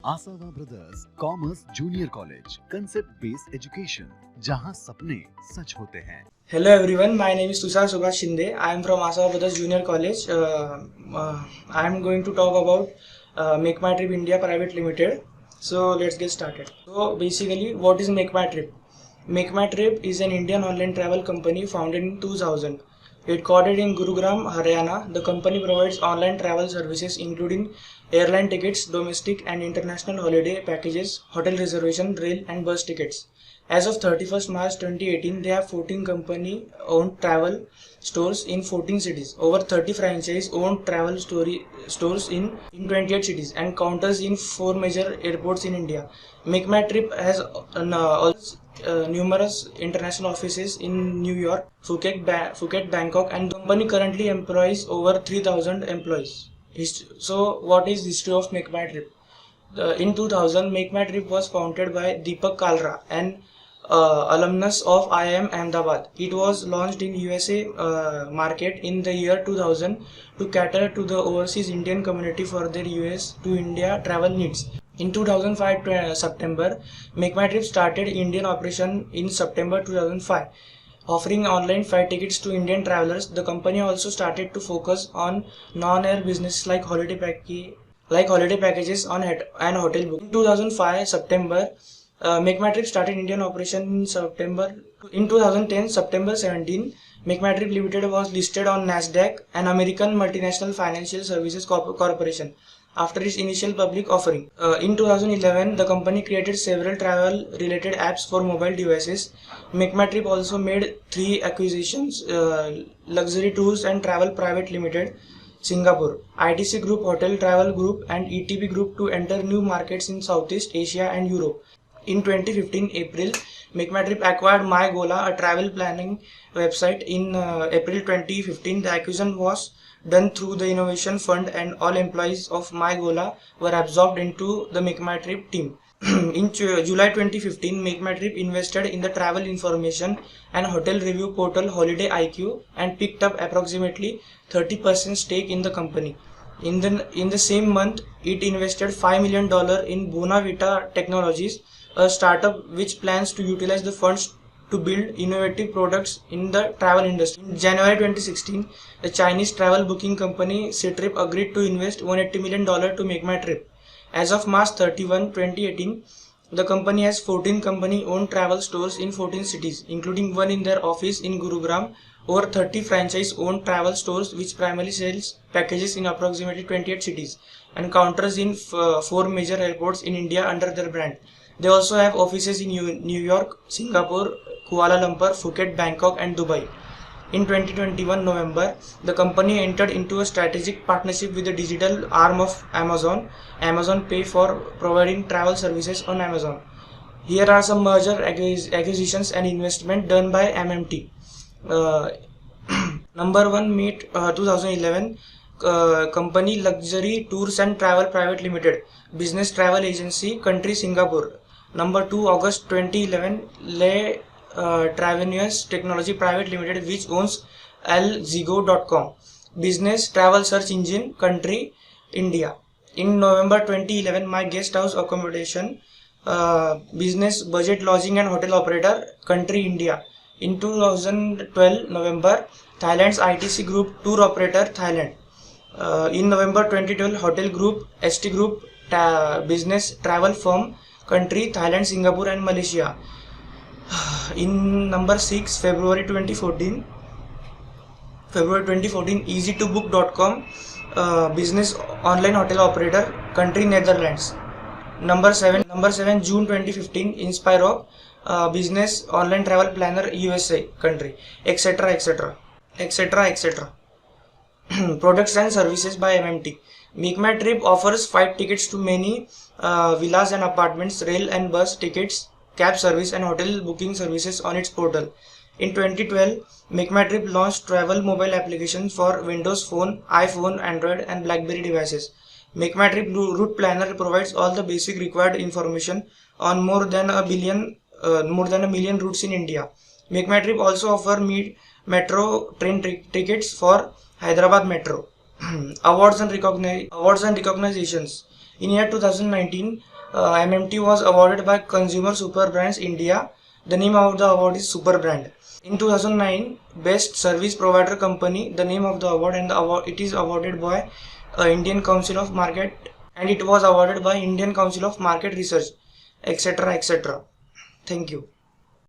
आसावा brothers commerce junior college, concept based education, जहां सपने सच होते हैं। Hello everyone, my name is Tushar Subhash Shinde. I am from Asava Brothers Junior College. I am going to talk about Make My Trip India Private Limited. So let's get started. So basically, what is Make My Trip? Make My Trip is an Indian online travel company founded in 2000. Headquartered in Gurugram, Haryana, the company provides online travel services including airline tickets, domestic and international holiday packages, hotel reservation, rail and bus tickets. As of 31st March 2018, they have 14 company-owned travel stores in 14 cities, over 30 franchise-owned travel stores in 28 cities, and counters in 4 major airports in India. Make My Trip has also numerous international offices in New York, Phuket, Bangkok, and the company currently employs over 3,000 employees. So, what is the history of Make My Trip? In 2000, Make My Trip was founded by Deepak Kalra, an alumnus of IIM Ahmedabad. It was launched in USA market in the year 2000 to cater to the overseas Indian community for their US to India travel needs. In 2005 September, Make My Trip started Indian operation in September 2005. Offering online flight tickets to Indian travelers, the company also started to focus on non-air business like holiday packages and hotel booking. In 2005 September, Make My Trip started Indian operation in September. In 2010 September 17, Make My Trip Limited was listed on Nasdaq, an American multinational financial services corporation, after its initial public offering. In 2011, the company created several travel-related apps for mobile devices. Make My Trip also made 3 acquisitions: Luxury Tours and Travel Private Limited, Singapore, ITC Group Hotel Travel Group, and ETB Group to enter new markets in Southeast Asia and Europe. In 2015 April, Make My Trip acquired MyGola, a travel planning website. In April 2015, the acquisition was done through the Innovation Fund, and all employees of MyGola were absorbed into the Make My Trip team. In July 2015, Make My Trip invested in the travel information and hotel review portal Holiday IQ and picked up approximately 30% stake in the company. In the same month, it invested $5 million in Bonavita Technologies, a startup which plans to utilize the funds to build innovative products in the travel industry. In January 2016, the Chinese travel booking company Ctrip agreed to invest $180 million to Make My Trip. As of March 31, 2018, the company has 14 company-owned travel stores in 14 cities, including one in their office in Gurugram, over 30 franchise-owned travel stores which primarily sells packages in approximately 28 cities, and counters in 4 major airports in India under their brand. They also have offices in New York, Singapore, Kuala Lumpur, Phuket, Bangkok, and Dubai. In 2021 November, the company entered into a strategic partnership with the digital arm of Amazon, Amazon Pay, for providing travel services on Amazon. Here are some merger acquisitions and investment done by MMT. Uh, Number 1, May 2011, company Luxury Tours and Travel Private Limited, business travel agency, country Singapore. Number 2, August 2011, Le Travenues Technology Private Limited, which owns lzigo.com, business travel search engine, country India. In November 2011, My Guest House Accommodation, business budget lodging and hotel operator, country India. In 2012 November, Thailand's ITC Group tour operator, Thailand. In November 2012, Hotel Group, ST Group, business travel firm, country Thailand, Singapore, and Malaysia. In number 6, February 2014, easy2book.com, business online hotel operator, country Netherlands. Number 7, June 2015, Inspiro, business online travel planner, USA, country, etc. etc. etc. etc. Products and services by MMT. Make My Trip offers flight tickets to many villas and apartments, rail and bus tickets, cab service, and hotel booking services on its portal. In 2012, Make My Trip launched travel mobile applications for Windows Phone, iPhone, Android, and BlackBerry devices. Make My Trip Route Planner provides all the basic required information on more than a million routes in India. Make My Trip also offer metro train tickets for Hyderabad Metro. Awards and recognitions. In year 2019, MMT was awarded by Consumer Super Brands India. The name of the award is Super Brand. In 2009, Best Service Provider Company, the name of the award, and the award, it is awarded by Indian Council of Market, and it was awarded by Indian Council of Market Research, etc., etc. Thank you.